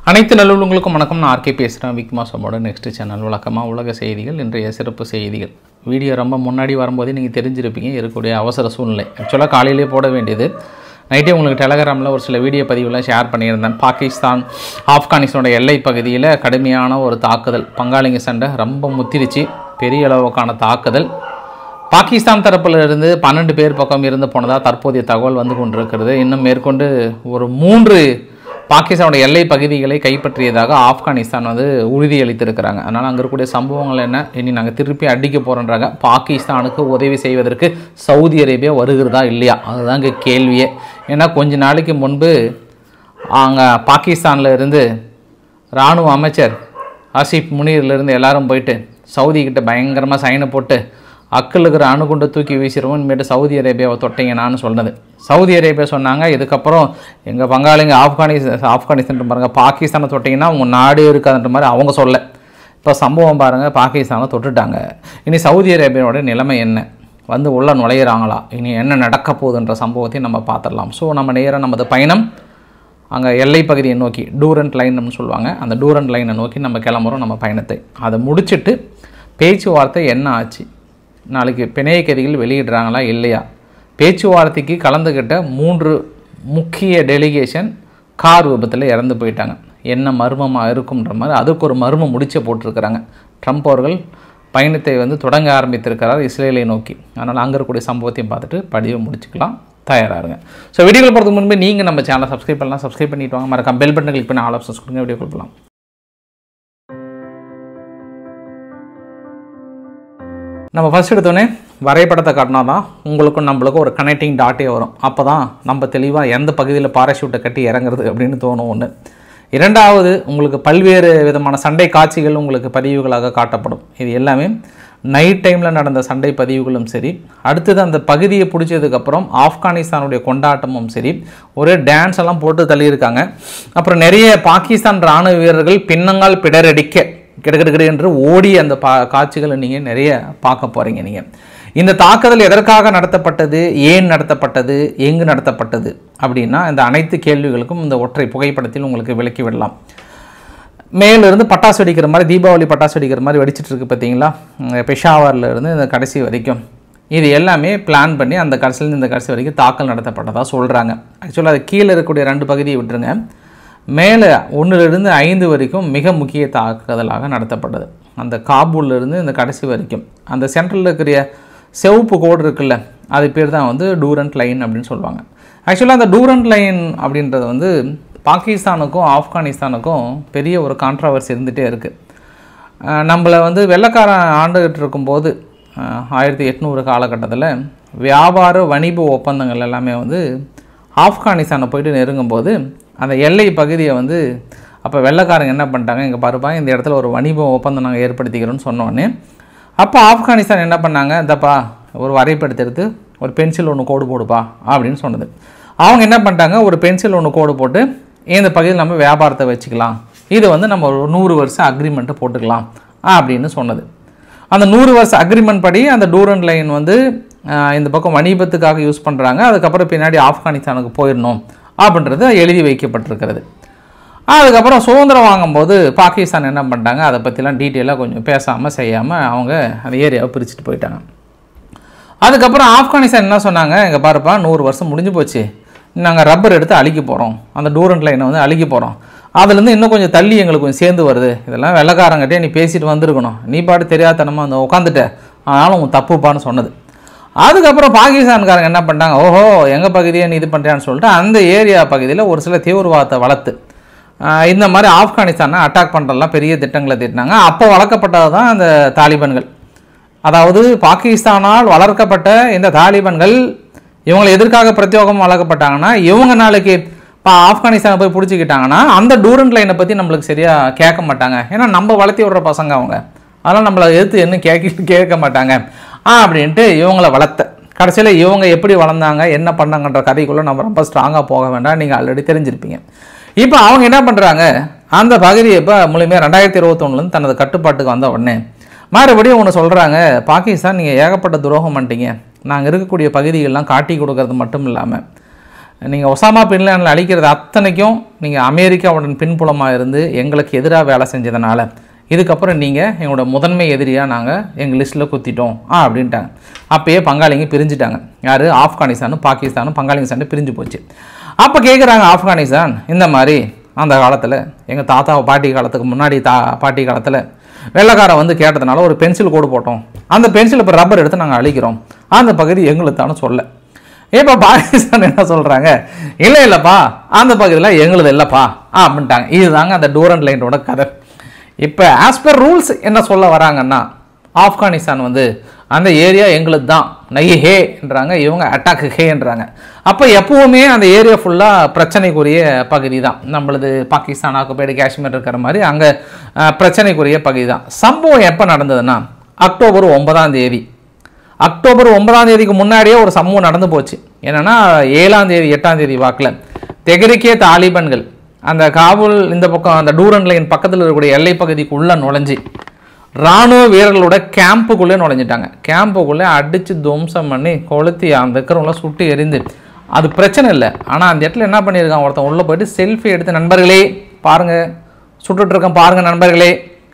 அனைத்து நல்லுள்ளங்களுக்கும் வணக்கம். நான் ஆர்கே பேசுகிறேன். விக்மாசமோட நெக்ஸ்ட் சேனல் வழக்கமாக உலக செய்திகள், இன்றைய சிறப்பு செய்திகள். வீடியோ ரொம்ப முன்னாடி வரும்போதே நீங்கள் தெரிஞ்சிருப்பீங்க இருக்கக்கூடிய அவசர சூழ்நிலை. ஆக்சுவலாக காலையிலே போட வேண்டியது, நைட்டே உங்களுக்கு டெலகிராமில் ஒரு சில வீடியோ பதிவுலாம் ஷேர் பண்ணியிருந்தேன். பாகிஸ்தான் ஆப்கானிஸ்தானோட எல்லை பகுதியில் கடுமையான ஒரு தாக்குதல், பங்காளிங்க சண்டை ரொம்ப முத்திருச்சு, பெரிய அளவுக்கான தாக்குதல். பாகிஸ்தான் தரப்பில் இருந்து 12 பேர் பக்கம் இருந்து போனதாக தற்போதைய தகவல் வந்து கொண்டிருக்கிறது. இன்னும் மேற்கொண்டு ஒரு 3 பாகிஸ்தானோட எல்லை பகுதிகளை கைப்பற்றியதாக ஆப்கானிஸ்தான் வந்து உறுதியளித்திருக்கிறாங்க. அதனால் அங்கே இருக்கக்கூடிய சம்பவங்கள் என்ன, இனி நாங்கள் திருப்பி அடிக்க போகிறோன்றாங்க. பாகிஸ்தானுக்கு உதவி செய்வதற்கு சவுதி அரேபியா வருகிறதா இல்லையா, அதுதான் இங்கே கேள்வியே. ஏன்னா கொஞ்ச நாளைக்கு முன்பு அங்கே பாகிஸ்தானில் இருந்து இராணுவ அமைச்சர் ஆசிப் முனீர்லேருந்து எல்லாரும் போயிட்டு சவுதி கிட்ட பயங்கரமாக சைனை போட்டு அக்கில் இருக்கிற அணுகுண்டை தூக்கி வீசிடுவோம், இனிமேட்டு சவுதி அரேபியாவை தொட்டிங்கன்னு சொன்னது. சவுதி அரேபியா சொன்னாங்க, இதுக்கப்புறம் எங்கள் பங்காளிங்க ஆப்கானிஸ்தான் பாருங்கள், பாகிஸ்தானை தொட்டிங்கன்னா உங்கள் நாடே இருக்காதுன்ற மாதிரி அவங்க சொல்ல. இப்போ சம்பவம் பாருங்கள், பாகிஸ்தானை தொட்டுட்டாங்க. இனி சவுதி அரேபியாவோட நிலைமை என்ன, வந்து உள்ள நுழையிறாங்களா, இனி என்ன நடக்க போகுதுன்ற சம்பவத்தையும் நம்ம பார்த்துடலாம். ஸோ நம்ம நேராக நமது பயணம் அங்கே எல்லை பகுதியை நோக்கி, டூரண்ட் லைன்னு சொல்லுவாங்க, அந்த டூரண்ட் லைனை நோக்கி நம்ம கிளம்புறோம் நம்ம பயணத்தை. அதை முடிச்சுட்டு பேச்சுவார்த்தை என்ன ஆச்சு, நாளைக்கு பிணைய கைதிகள் வெளியிடுறாங்களா இல்லையா, பேச்சுவார்த்தைக்கு கலந்துக்கிட்ட 3 முக்கிய டெலிகேஷன் கார் விபத்தில் இறந்து போயிட்டாங்க, என்ன மர்மமாக இருக்குன்ற மாதிரி அதுக்கு ஒரு மர்மம் முடிச்ச போட்டிருக்கிறாங்க. ட்ரம்ப் அவர்கள் பயணத்தை வந்து தொடங்க ஆரம்பித்திருக்கிறார் இஸ்ரேலை நோக்கி. அதனால் அங்கே இருக்கக்கூடிய சம்பவத்தையும் பார்த்துட்டு பதிவை முடிச்சுக்கலாம், தயாராக இருங்க. ஸோ வீடியோவில் போகிறதுக்கு முன்பு நீங்கள் நம்ம சேனலை சப்ஸ்கிரைப் பண்ணலாம், சப்ஸ்கிரைப் பண்ணிட்டு வாங்க, மறக்காம பெல் பட்டன் கிளிக் பண்ணி ஆல் ஆப்ஷன்ஸ் கொடுங்க. வீடியோ கொடுக்கலாம். நம்ம ஃபஸ்ட் எடுத்தோடனே வரைபடத்தை காட்டினா தான் உங்களுக்கும் நம்மளுக்கும் ஒரு கனெக்டிங் டாட்டே வரும். அப்போ தான் நம்ம தெளிவாக எந்த பகுதியில் பாராஷூட்டை கட்டி இறங்குறது அப்படின்னு தோணும் ஒன்று. இரண்டாவது, உங்களுக்கு பல்வேறு விதமான சண்டை காட்சிகள் உங்களுக்கு பதிவுகளாக காட்டப்படும். இது எல்லாமே நைட் டைமில் நடந்த சண்டை பதிவுகளும் சரி, அடுத்தது அந்த பகுதியை பிடிச்சதுக்கப்புறம் ஆப்கானிஸ்தானுடைய கொண்டாட்டமும் சரி, ஒரே டான்ஸ் எல்லாம் போட்டு தள்ளியிருக்காங்க. அப்புறம் நிறைய பாகிஸ்தான் இராணுவ வீரர்கள் பின்னங்கால் பிடரடிக்க கிடக்கிடு என்று ஓடி அந்த காட்சிகளை நீங்கள் நிறைய பார்க்க போகிறீங்க. நீங்கள் இந்த தாக்குதல் எதற்காக நடத்தப்பட்டது, ஏன் நடத்தப்பட்டது, எங்கு நடத்தப்பட்டது அப்படின்னா இந்த அனைத்து கேள்விகளுக்கும் இந்த ஒற்றை புகைப்படத்தில் உங்களுக்கு விளக்கி விடலாம். மேலிருந்து பட்டாசு வெடிக்கிற மாதிரி, தீபாவளி பட்டாசு வெடிக்கிற மாதிரி வெடிச்சிட்டு இருக்கு பார்த்தீங்களா, பெஷாவரில் இருந்து இந்த கடைசி வரைக்கும் இது எல்லாமே பிளான் பண்ணி அந்த கடைசியிலேருந்து இந்த கடைசி வரைக்கும் தாக்கல் நடத்தப்பட்டதாக சொல்கிறாங்க. ஆக்சுவலாக அது கீழே இருக்கக்கூடிய 2 பகுதியை விட்டுருங்க, மேலே 1லிருந்து 5 வரைக்கும் மிக முக்கிய தாக்குதலாக நடத்தப்பட்டது. அந்த காபூலிருந்து இந்த கடைசி வரைக்கும் அந்த சென்ட்ரலில் இருக்கிற செவப்பு கோடு இருக்குல்ல, அது பேர் தான் வந்து டூரண்ட் லைன் அப்படின்னு சொல்லுவாங்க. ஆக்சுவலாக அந்த டூரண்ட் லைன் அப்படின்றது வந்து பாகிஸ்தானுக்கும் ஆப்கானிஸ்தானுக்கும் பெரிய ஒரு கான்ட்ரவர்சி இருந்துகிட்டே இருக்குது. நம்மளை வந்து வெள்ளைக்காரன் ஆண்டுகிட்டு இருக்கும்போது 1800 காலகட்டத்தில் வியாபார வணிக ஒப்பந்தங்கள் எல்லாமே வந்து ஆப்கானிஸ்தானை போயிட்டு நெருங்கும்போது அந்த எல்லை பகுதியை வந்து அப்போ வெள்ளைக்காரங்க என்ன பண்ணிட்டாங்க, இங்கே பாருப்பா இந்த இடத்துல ஒரு வணிக ஒப்பந்தம் நாங்கள் ஏற்படுத்திக்கிறோன்னு சொன்னோன்னே அப்போ ஆப்கானிஸ்தான் என்ன பண்ணாங்க, இந்தப்பா ஒரு வரைபடத்தை எடுத்து ஒரு பென்சில் ஒன்று கோடு போடுப்பா அப்படின்னு சொன்னது. அவங்க என்ன பண்ணிட்டாங்க, ஒரு பென்சில் ஒன்று கோடு போட்டு இந்த பகுதியில் நம்ம வியாபாரத்தை வச்சுக்கலாம், இது வந்து நம்ம ஒரு 100 வருஷம் அக்ரிமெண்ட்டை போட்டுக்கலாம் அப்படின்னு சொன்னது. அந்த 100 வருஷம் அக்ரிமெண்ட் படி அந்த டூரண்ட் லைன் வந்து இந்த பக்கம் வணிகத்துக்காக யூஸ் பண்ணுறாங்க, அதுக்கப்புறம் பின்னாடி ஆப்கானிஸ்தானுக்கு போயிடணும் அப்படின்றது எழுதி வைக்கப்பட்டிருக்கிறது. அதுக்கப்புறம் சுதந்திரம் வாங்கும்போது பாகிஸ்தான் என்ன பண்ணிட்டாங்க, அதை பற்றிலாம் டீட்டெயிலாக கொஞ்சம் பேசாமல் செய்யாமல் அவங்க அந்த ஏரியாவை பிரிச்சுட்டு போயிட்டாங்க. அதுக்கப்புறம் ஆப்கானிஸ்தான் என்ன சொன்னாங்க, இங்கே பாருப்பா 100 வருஷம் முடிஞ்சு போச்சு, நாங்கள் ரப்பர் எடுத்து அழிக்க போகிறோம், அந்த டூரண்ட் லைனை வந்து அழிக்க போகிறோம், அதுலேருந்து இன்னும் கொஞ்சம் தள்ளி எங்களுக்கு கொஞ்சம் சேர்ந்து வருது, இதெல்லாம் வெள்ளைக்காரங்கிட்டே நீ பேசிட்டு வந்திருக்கணும், நீ பாட்டு தெரியாதனமாக அந்த உட்காந்துட்ட, அதனால் உன் தப்புப்பான்னு சொன்னது. அதுக்கப்புறம் பாகிஸ்தான்காரங்க என்ன பண்ணிட்டாங்க, ஓஹோ எங்கள் பகுதியை நீ இது பண்ணுறான்னு சொல்லிட்டு அந்த ஏரியா பகுதியில் ஒரு சில தீவிரவாதத்தை வளர்த்து இந்த மாதிரி ஆப்கானிஸ்தானை அட்டாக் பண்ணுறதுலாம் பெரிய திட்டங்களை தீட்டினாங்க. அப்போ வளர்க்கப்பட்டது தான் அந்த தாலிபான்கள். அதாவது பாகிஸ்தானால் வளர்க்கப்பட்ட இந்த தாலிபான்கள் இவங்களை எதற்காக பிரத்யேகம் வளர்க்கப்பட்டாங்கன்னா, இவங்க நாளைக்கு இப்போ ஆப்கானிஸ்தானை போய் பிடிச்சிக்கிட்டாங்கன்னா அந்த டூரண்ட் லைனை பற்றி நம்மளுக்கு சரியாக கேட்க மாட்டாங்க, ஏன்னா நம்ம வளர்த்தி விடுற பசங்க அவங்க, அதனால் நம்மளை எதிர்த்து என்ன கேட்க மாட்டாங்க அப்படின்ட்டு இவங்களை வளர்த்த. கடைசியில் இவங்க எப்படி வளர்ந்தாங்க என்ன பண்ணாங்கன்ற கதைக்குள்ளே நம்ம ரொம்ப ஸ்ட்ராங்காக போக வேண்டாம், நீங்கள் ஆல்ரெடி தெரிஞ்சிருப்பீங்க. இப்போ அவங்க என்ன பண்ணுறாங்க, அந்த பகுதியை இப்போ முழுமையாக 2021 தனது கட்டுப்பாட்டுக்கு வந்த உடனே மறுபடியும் ஒன்று சொல்கிறாங்க, பாகிஸ்தான் நீங்கள் ஏகப்பட்ட துரோகம் பண்ணிட்டீங்க, நாங்கள் இருக்கக்கூடிய பகுதிகளெலாம் காட்டி கொடுக்கறது மட்டும் இல்லாமல் நீங்கள் ஒசாமா பின் லேடனை அழிக்கிறது அத்தனைக்கும் நீங்கள் அமெரிக்காவுடன் பின்புலமாக இருந்து எங்களுக்கு எதிராக வேலை செஞ்சதுனால இதுக்கப்புறம் நீங்கள் எங்களோட முதன்மை எதிரியாக நாங்கள் எங்கள் லிஸ்ட்டில் குத்திட்டோம் அப்படின்ட்டாங்க. அப்போயே பங்காளிங்க பிரிஞ்சுட்டாங்க. யார்? ஆப்கானிஸ்தானும் பாகிஸ்தானும் பங்காளிங்க சண்டை பிரிஞ்சு போச்சு. அப்போ கேட்குறாங்க ஆப்கானிஸ்தான், இந்த மாதிரி அந்த காலத்தில் எங்கள் தாத்தா பாட்டி காலத்துக்கு முன்னாடி பாட்டி காலத்தில் வெள்ளைக்காரன் வந்து கேட்டதுனால ஒரு பென்சில் கோடு போட்டோம், அந்த பென்சில் இப்போ ரப்பர் எடுத்து நாங்கள் அழிக்கிறோம், அந்த பகுதி எங்களுத்தானு சொல்ல. இப்போ பாகிஸ்தான் என்ன சொல்கிறாங்க, இல்லைப்பா அந்த பகுதியில் எங்களுது இல்லைப்பா அப்படின்ட்டாங்க. இதுதாங்க அந்த டூரண்ட் லைனோட கதை. இப்போ ஆஸ் பர் ரூல்ஸ் என்ன சொல்ல வராங்கன்னா, ஆப்கானிஸ்தான் வந்து அந்த ஏரியா எங்களுக்கு தான் நை ஹேன்றாங்க, இவங்க அட்டாக் ஹேன்றாங்க. அப்போ எப்போவுமே அந்த ஏரியா ஃபுல்லாக பிரச்சனைக்குரிய பகுதி தான். நம்மளது பாகிஸ்தான் ஆக்குபைடு காஷ்மீர் இருக்கிற மாதிரி அங்கே பிரச்சனைக்குரிய பகுதி தான். சம்பவம் எப்போ நடந்ததுன்னா அக்டோபர் 9ஆம் தேதி. அக்டோபர் 9ஆம் தேதிக்கு முன்னாடியே ஒரு சம்பவம் நடந்து போச்சு. என்னென்னா 7ஆம் தேதி 8ஆம் தேதி வாக்கில் தெஹ்ரிகே தாலிபான்கள் அந்த காபூல் இந்த பக்கம் அந்த டூரண்ட் லைன் பக்கத்தில் இருக்கக்கூடிய எல்லை பகுதிக்குள்ளே நுழைஞ்சி இராணுவ வீரர்களோட கேம்புக்குள்ளே நுழைஞ்சிட்டாங்க. கேம்புக்குள்ளே அடித்து துவம்சம் பண்ணி கொளுத்தி அந்த இருக்கிறவங்கள சுட்டு எரிந்து அது பிரச்சனை இல்லை. ஆனால் அந்த இடத்துல என்ன பண்ணியிருக்கான், ஒருத்தன் உள்ளே போயிட்டு செல்ஃபி எடுத்து, நண்பர்களே பாருங்கள் சுட்டுட்ருக்கேன் பாருங்கள் நண்பர்களே,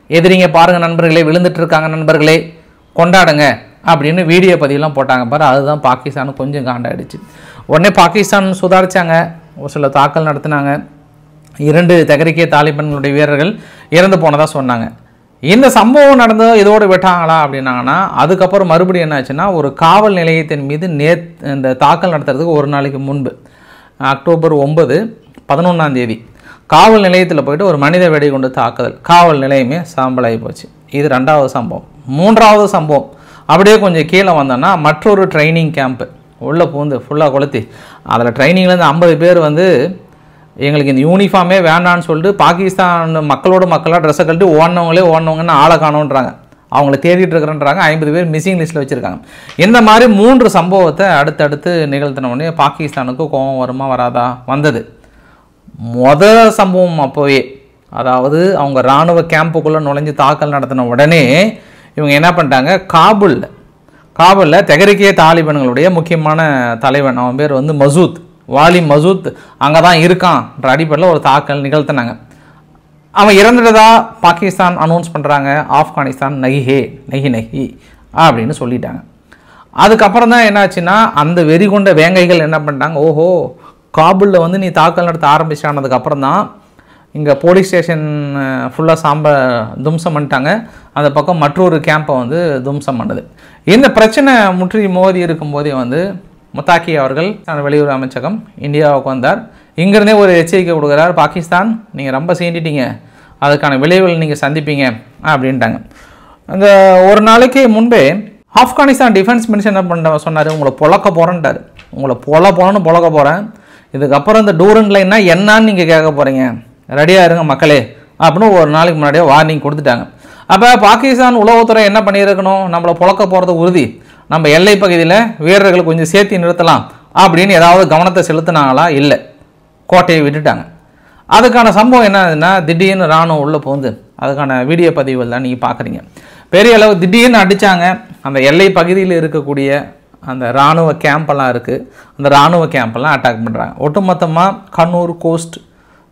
எதிரிங்க பாருங்கள் நண்பர்களே, விழுந்துட்டுருக்காங்க நண்பர்களே, கொண்டாடுங்க அப்படின்னு வீடியோ பதிவெலாம் போட்டாங்க பாரு. அதுதான் பாகிஸ்தானுக்கு கொஞ்சம் காண்டாயிடுச்சு. உடனே பாகிஸ்தான் சுதாரித்தாங்க, ஒரு சில தாக்கல் நடத்தினாங்க. 2 தெஹ்ரிகே தாலிபான்களுடைய வீரர்கள் இறந்து போனதாக சொன்னாங்க. இந்த சம்பவம் நடந்தோ இதோடு விட்டாங்களா அப்படின்னாங்கன்னா, அதுக்கப்புறம் மறுபடியும் என்ன ஆச்சுன்னா, ஒரு காவல் நிலையத்தின் மீது இந்த தாக்கல் நடத்துறதுக்கு ஒரு நாளைக்கு முன்பு அக்டோபர் 9 11ஆம் தேதி காவல் நிலையத்தில் போயிட்டு ஒரு மனித வெடிகுண்டு தாக்குதல், காவல் நிலையமே சாம்பலாகி போச்சு. இது 2வது சம்பவம். 3வது சம்பவம் அப்படியே கொஞ்சம் கீழே வந்தோன்னா, மற்றொரு ட்ரைனிங் கேம்ப்பு உள்ளே பூந்து ஃபுல்லாக கொளுத்தி அதில் ட்ரைனிங்லேருந்து 50 பேர் வந்து எங்களுக்கு இந்த யூனிஃபார்மே வேண்டான்னு சொல்லிட்டு பாகிஸ்தான் மக்களோட மக்களாக ட்ரெஸ்ஸை கழட்டி ஓடினவங்கன்னு ஆளை காணோன்றாங்க, அவங்கள தேடிட்டு இருக்கிறேன்றாங்க. 50 பேர் மிஸ்ஸிங் லிஸ்ட்டில் வச்சுருக்காங்க. இந்த மாதிரி 3 சம்பவத்தை அடுத்தடுத்து நிகழ்த்தினோடனே பாகிஸ்தானுக்கு கோபம் வருமா வராதா? வந்தது. முதல் சம்பவம் அப்போவே, அதாவது அவங்க இராணுவ கேம்புக்குள்ளே நுழைஞ்சு தாக்கல் நடத்தின உடனே இவங்க என்ன பண்ணிட்டாங்க, காபூலில் தெஹ்ரிகே தாலிபான்களுடைய முக்கியமான தலைவன், அவன் பேர் வந்து மசூத், வாலி மசூத் அங்கே தான் இருக்கான்ற அடிப்படையில் ஒரு தாக்கல் நிகழ்த்தினாங்க. அவன் இறந்துட்டதா பாகிஸ்தான் அனௌன்ஸ் பண்ணுறாங்க. ஆப்கானிஸ்தான் நகி அப்படின்னு சொல்லிட்டாங்க. அதுக்கப்புறம் தான் என்னாச்சுன்னா, அந்த வெறி கொண்ட வேங்கைகள் என்ன பண்ணிட்டாங்க, ஓஹோ காபூலில் வந்து நீ தாக்கல் நடத்த ஆரம்பிச்சானதுக்கப்புறம் தான் இங்கே போலீஸ் ஸ்டேஷன் ஃபுல்லாக தும்சம் பண்ணிட்டாங்க. அந்த பக்கம் மற்றொரு கேம்பை வந்து தும்சம் பண்ணுது. இந்த பிரச்சனை முற்றி மோதி இருக்கும்போதே வந்து முத்தாக்கி அவர்கள் வெளியுறவு அமைச்சகம் இந்தியாவுக்கு வந்தார். இங்கிருந்தே ஒரு எச்சரிக்கை கொடுக்குறார், பாகிஸ்தான் நீங்கள் ரொம்ப சீண்டிட்டீங்க, அதுக்கான விளைவுகள் நீங்கள் சந்திப்பீங்க அப்படின்ட்டாங்க. அந்த ஒரு நாளைக்கு முன்பே ஆப்கானிஸ்தான் டிஃபென்ஸ் மினிஸ்டர் என்ன பண்ண சொன்னார், உங்களை பொழக்க போகிறேன்ட்டார். உங்களை பொழக்க போகிறேன், இதுக்கப்புறம் இந்த டூரண்ட் லைன்னா என்னான்னு நீங்கள் கேட்க போகிறீங்க, ரெடியாக இருங்க மக்களே அப்படின்னு ஒரு நாளைக்கு முன்னாடியே வார்னிங் கொடுத்துட்டாங்க. அப்போ பாகிஸ்தான் உளவுத்துறை என்ன பண்ணியிருக்கணும், நம்மளை பொழக்க போகிறது உறுதி, நம்ம எல்லை பகுதியில் வீரர்களை கொஞ்சம் சேர்த்து நிறுத்தலாம் அப்படின்னு ஏதாவது கவனத்தை செலுத்தினாங்களா? இல்லை, கோட்டையை விட்டுட்டாங்க. அதுக்கான சம்பவம் என்னதுன்னா, திடீர்னு இராணுவம் உள்ளே போந்து அதுக்கான வீடியோ பதிவுகள் தான் நீங்கள் பார்க்குறீங்க. பெரிய அளவு திடீர்னு அடித்தாங்க. அந்த எல்லை பகுதியில் இருக்கக்கூடிய அந்த இராணுவ கேம்பெல்லாம் இருக்குது, அந்த இராணுவ கேம்பெல்லாம் அட்டாக் பண்ணுறாங்க. ஒட்டுமொத்தமாக கண்ணூர், கோஸ்ட்,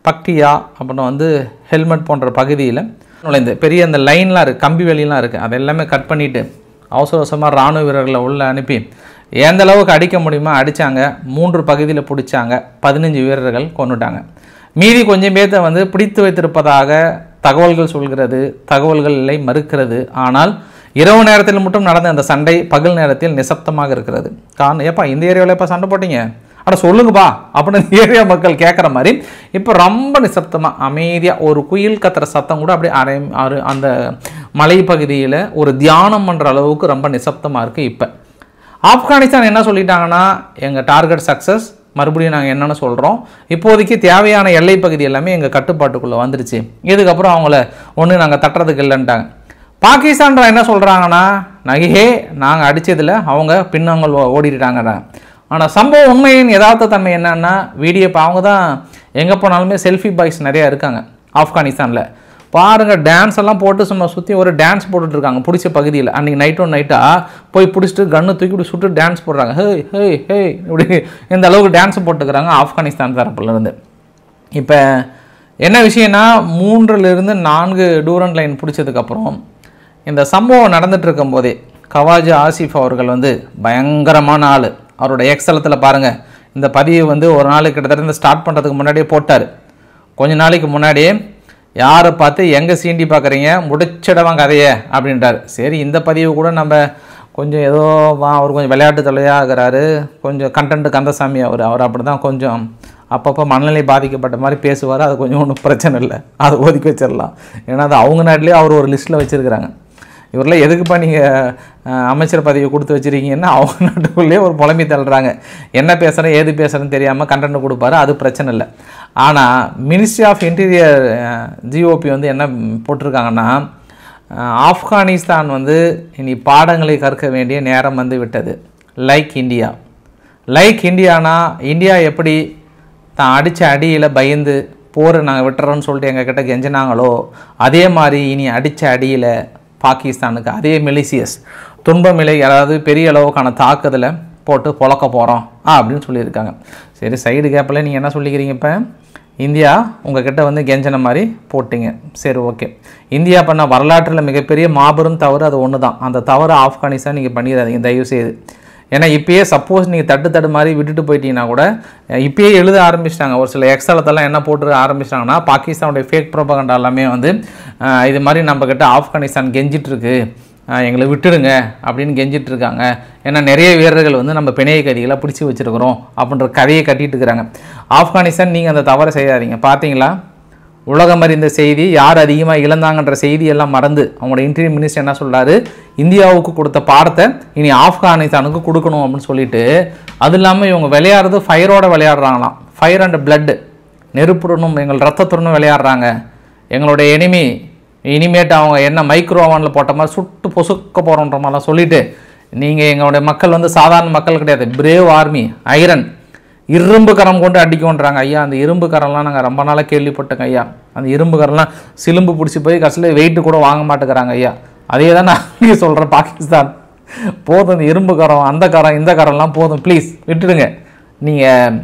பக்டியா, அப்புறம் வந்து ஹெல்மெட் போன்ற பகுதியில் நுழைந்து பெரிய அந்த லைன்லாம் இருக்குது, கம்பி வேலிலாம் இருக்குது, அது எல்லாமே கட் பண்ணிவிட்டு அவசரமாக இராணுவ வீரர்களை உள்ளே அனுப்பி எந்த அளவுக்கு அடிக்க முடியுமோ அடித்தாங்க. 3 பகுதியில் பிடிச்சாங்க. 15 வீரர்கள் கொண்டுட்டாங்க. மீதி கொஞ்சம் பேர்த்தை வந்து பிடித்து வைத்திருப்பதாக தகவல்கள் சொல்கிறது, தகவல்களை மறுக்கிறது. ஆனால் இரவு நேரத்தில் மட்டும் நடந்த அந்த சண்டை பகல் நேரத்தில் நிசப்தமாக இருக்கிறது. காரணம், ஏப்பா இந்த ஏரியாவில் எப்போ சண்டை போட்டீங்க, அட சொல்லுங்கப்பா அப்படின்னு ஏரியா மக்கள் கேட்குற மாதிரி இப்போ ரொம்ப நிசப்தமாக அமைதியாக ஒரு குயில் கத்துற சத்தம் கூட அப்படியே அந்த மலைப்பகுதியில் ஒரு தியானம் பண்ணுற அளவுக்கு ரொம்ப நிசப்தமாக இருக்குது. இப்போ ஆப்கானிஸ்தான் என்ன சொல்லிட்டாங்கன்னா, எங்கள் டார்கெட் சக்ஸஸ், மறுபடியும் நாங்கள் என்னென்னு சொல்கிறோம், இப்போதைக்கு தேவையான எல்லை பகுதி எல்லாமே எங்கள் கட்டுப்பாட்டுக்குள்ளே வந்துருச்சு, இதுக்கப்புறம் அவங்கள ஒன்று நாங்கள் தட்டுறதுக்கு இல்லைன்ட்டாங்க. பாகிஸ்தான் என்ன சொல்கிறாங்கன்னா, நகிஹே நாங்கள் அடித்ததில் அவங்க பின்னங்கள் ஓடிட்டாங்க. ஆனால் சம்பவம் உண்மையின் யதார்த்த தன்மை என்னன்னா, வீடியோ இப்போ அவங்க தான் எங்கே போனாலுமே செல்ஃபி பாய்ஸ் நிறையா இருக்காங்க ஆப்கானிஸ்தானில். பாருங்கள் டான்ஸ் எல்லாம் போட்டு சும்மா சுற்றி ஒரு டான்ஸ் போட்டுட்ருக்காங்க பிடிச்ச பகுதியில். அன்றைக்கி நைட்டாக போய் பிடிச்சிட்டு கன்று தூக்கி இப்படி சுட்டு டான்ஸ் போடுறாங்க. ஹே ஹே ஹே இப்படி இந்த அளவுக்கு டான்ஸ் போட்டுக்கிறாங்க ஆப்கானிஸ்தான் தரப்புலேருந்து. இப்போ என்ன விஷயம்னா 3-4 டூரண்ட் லைன் பிடிச்சதுக்கப்புறம் இந்த சம்பவம் நடந்துட்டு இருக்கும் போதே கவாஜா ஆசிஃப் அவர்கள் வந்து பயங்கரமான ஆள். அவரோட எக்ஸலத்தில் பாருங்கள், இந்த பதிவு வந்து ஒரு நாளைக்கு கிட்டத்தட்ட ஸ்டார்ட் பண்ணுறதுக்கு முன்னாடியே போட்டார். கொஞ்ச நாளைக்கு முன்னாடியே யாரை பார்த்து எங்கே சீண்டி பார்க்குறீங்க, முடிச்சிடவாங்க கதையை அப்படின்றார். சரி, இந்த பதிவு கூட நம்ம கொஞ்சம் ஏதோ அவர் கொஞ்சம் விளையாட்டு தலையாக இருக்கிறாரு, கொஞ்சம் கண்டென்ட்டு கந்தசாமி அவர் அப்படி தான் கொஞ்சம் அப்பப்போ மனநிலை பாதிக்கப்பட்ட மாதிரி பேசுவார். அது கொஞ்சம் ஒன்றும் பிரச்சனை இல்லை, அதை ஒதுக்கி வச்சிடலாம். ஏன்னா அது அவங்க நாட்டிலே அவர் ஒரு லிஸ்ட்டில் வச்சுருக்கிறாங்க. இவரெல்லாம் எதுக்குப்பா நீங்கள் அமைச்சர் பதவியை கொடுத்து வச்சுருக்கீங்கன்னா அவங்க நாட்டுக்குள்ளேயே ஒரு புலம்பி தள்ளுறாங்க. என்ன பேசுகிறேன் ஏது பேசுகிறேன்னு தெரியாமல் கண்டென்ட் கொடுப்பாரு, அது பிரச்சனை இல்லை. ஆனால் மினிஸ்ட்ரி ஆஃப் இன்டீரியர் ஜிஓபி வந்து என்ன போட்டிருக்காங்கன்னா, ஆப்கானிஸ்தான் வந்து இனி பாடங்களை கற்க வேண்டிய நேரம் வந்து விட்டது. லைக் இந்தியானா இந்தியா எப்படி தான் அடித்த அடியில் பயந்து போர் நாங்கள் விட்டுறோன்னு சொல்லிட்டு எங்ககிட்ட கெஞ்சினாங்களோ, அதே மாதிரி இனி அடித்த அடியில் பாகிஸ்தானுக்கு அதே மெலிசியஸ் துன்பமில்லை, அதாவது பெரிய அளவுக்கான தாக்குதலை போட்டு பொழக்க போகிறோம் அப்படின்னு சொல்லியிருக்காங்க. சரி, சைடு கேப்பில் நீங்கள் என்ன சொல்லிக்கிறீங்க, இப்போ இந்தியா உங்ககிட்ட வந்து கெஞ்சன மாதிரி போட்டிங்க. சரி, ஓகே. இந்தியா பண்ண வரலாற்றில் மிகப்பெரிய மாபெரும் தவறு அது ஒன்று தான். அந்த தவறு ஆப்கானிஸ்தான் நீங்கள் பண்ணிடாதீங்க தயவுசெய்து. ஏன்னா இப்போயே சப்போஸ் நீங்கள் தட்டு மாதிரி விட்டுட்டு போயிட்டீங்கன்னா கூட இப்போயே எழுத ஆரம்பிச்சிட்டாங்க. ஒரு சில எக்ஸலத்தெல்லாம் என்ன போட்டு ஆரம்பிச்சிட்டாங்கன்னா, பாகிஸ்தானுடைய ஃபேக் ப்ரோபகண்டா எல்லாமே வந்து இது மாதிரி நம்மக்கிட்ட ஆப்கானிஸ்தான் கெஞ்சிட்ருக்கு, எங்களை விட்டுடுங்க அப்படின்னு கெஞ்சிட்ருக்காங்க. ஏன்னா நிறைய வீரர்கள் வந்து நம்ம பிணைய கைதிகளை பிடிச்சி வச்சுருக்கிறோம் அப்படின்ற கதையை கட்டிகிட்டு இருக்கிறாங்க. ஆப்கானிஸ்தான் நீங்கள் அந்த தவறை செய்யாதீங்க. பார்த்தீங்களா, உலகம் அறிந்த செய்தி, யார் அதிகமாக இழந்தாங்கன்ற செய்தியெல்லாம் மறந்து அவங்களோட இன்டீரியர் மினிஸ்டர் என்ன சொல்கிறாரு, இந்தியாவுக்கு கொடுத்த பாடத்தை இனி ஆப்கானிஸ்தானுக்கு கொடுக்கணும் அப்படின்னு சொல்லிட்டு, அது இல்லாமல் இவங்க விளையாடுறது ஃபயரோட விளையாடுறாங்களாம். ஃபயர் அண்ட் பிளட்டு, நெருப்புடனும் எங்கள் ரத்தத்துடனும் விளையாடுறாங்க. எங்களுடைய எனிமி இனிமேட்டு அவங்க என்ன மைக்ரோ ஓவனில் போட்ட மாதிரி சுட்டு பொசுக்க போகிறோன்ற மாதிரிலாம் சொல்லிவிட்டு, நீங்கள் எங்களுடைய மக்கள் வந்து சாதாரண மக்கள் கிடையாது, பிரேவ் ஆர்மி, ஐரன், இரும்பு கரம் கொண்டு அடிக்கும்ன்றாங்க. ஐயா, அந்த இரும்பு கரம்லாம் நாங்கள் ரொம்ப நாளாக கேள்விப்பட்டோங்க ஐயா. அந்த இரும்பு கரம்லாம் சிலும்பு பிடிச்சி போய் கடைசியில் வெயிட்டு கூட வாங்க மாட்டேங்கிறாங்க ஐயா. அதே தான் நான் நீங்கள் சொல்கிறேன், பாகிஸ்தான் போதும், இந்த இரும்பு கரம் அந்த கரம் இந்த கரம்லாம் போதும், ப்ளீஸ் விட்டுடுங்க, நீங்கள்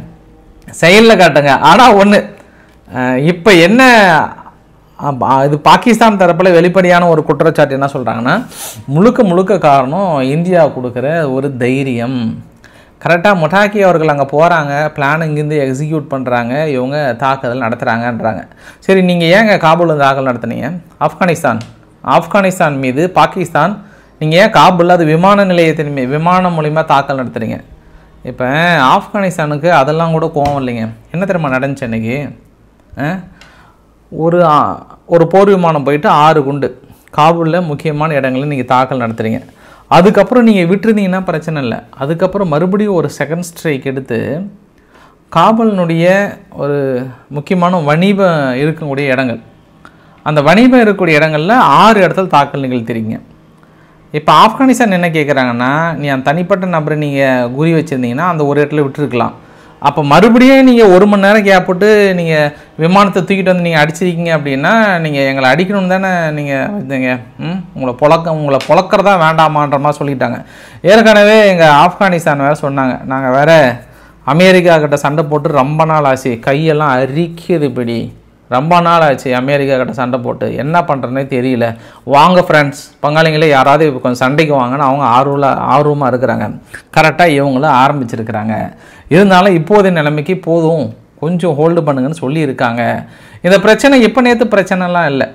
செயலில் காட்டுங்க. ஆனால் ஒன்று, இப்போ என்ன இது பாகிஸ்தான் தரப்பில் வெளிப்படையான ஒரு குற்றச்சாட்டு என்ன சொல்கிறாங்கன்னா, முழுக்க காரணம் இந்தியா கொடுக்குற ஒரு தைரியம். கரெக்டாக முட்டாக்கி அவர்கள் அங்கே போகிறாங்க, பிளான் இங்கேருந்து எக்ஸிக்யூட் பண்ணுறாங்க, இவங்க தாக்குதல் நடத்துகிறாங்கன்றாங்க. சரி, நீங்கள் ஏங்க காபூலில் தாக்குதல் நடத்துனீங்க? ஆப்கானிஸ்தான் மீது பாகிஸ்தான் நீங்கள் ஏன் காபூலில் அது விமான நிலையத்தின் விமானம் மூலிமா தாக்கல் நடத்துகிறீங்க? இப்போ ஆப்கானிஸ்தானுக்கு அதெல்லாம் கூட கோவம் இல்லைங்க. என்ன தெரியுமா நடந்துச்சு அன்றைக்கி? ஒரு போர் விமானம் போயிட்டு 6 குண்டு காபூலில் முக்கியமான இடங்களில் நீங்கள் தாக்கல் நடத்துகிறீங்க. அதுக்கப்புறம் நீங்கள் விட்டுருந்தீங்கன்னா பிரச்சனை இல்லை. அதுக்கப்புறம் மறுபடியும் ஒரு செகண்ட் ஸ்ட்ரைக் எடுத்து காபூலினுடைய ஒரு முக்கியமான வணிபம் இருக்கக்கூடிய இடங்கள், அந்த வணிபம் இருக்கக்கூடிய இடங்களில் 6 இடத்துல தாக்கல் நிகழ்த்திருக்கீங்க. இப்போ ஆப்கானிஸ்தான் என்ன கேட்குறாங்கன்னா, நீ அந்த தனிப்பட்ட நபரை நீங்கள் குறி வச்சுருந்தீங்கன்னா அந்த ஒரு இடத்துல விட்டுருக்கலாம். அப்போ மறுபடியும் நீங்கள் 1 மணி நேரம் கேப் போட்டு நீங்கள் விமானத்தை தூக்கிட்டு வந்து நீங்கள் அடிச்சிருக்கீங்க அப்படின்னா, நீங்கள் எங்களை அடிக்கணும்னு தானே நீங்கள் வந்தீங்க. உங்களை பொழக்கிறதா வேண்டாமான்ற மாதிரி சொல்லிட்டாங்க. ஏற்கனவே எங்கள் ஆப்கானிஸ்தான் வேறு சொன்னாங்க, நாங்கள் வேறு அமெரிக்கா கிட்ட சண்டை போட்டு ரொம்ப நாள் ஆச்சு, கையெல்லாம் அரிக்குது, இப்படி ரொம்ப நாள் ஆச்சு அமெரிக்கா கிட்ட சண்டை போட்டு, என்ன பண்ணுறேன்னே தெரியல, வாங்க ஃப்ரெண்ட்ஸ் பங்காளிங்களே யாராவது இப்போ கொஞ்சம் சண்டைக்கு வாங்கன்னு அவங்க ஆர்வமாக இருக்கிறாங்க. கரெக்டாக இவங்களும் ஆரம்பிச்சிருக்கிறாங்க. இருந்தாலும் இப்போதைய நிலைமைக்கு போதும், கொஞ்சம் ஹோல்டு பண்ணுங்கன்னு சொல்லியிருக்காங்க. இந்த பிரச்சனை இப்போ நேற்று பிரச்சனைலாம் இல்லை.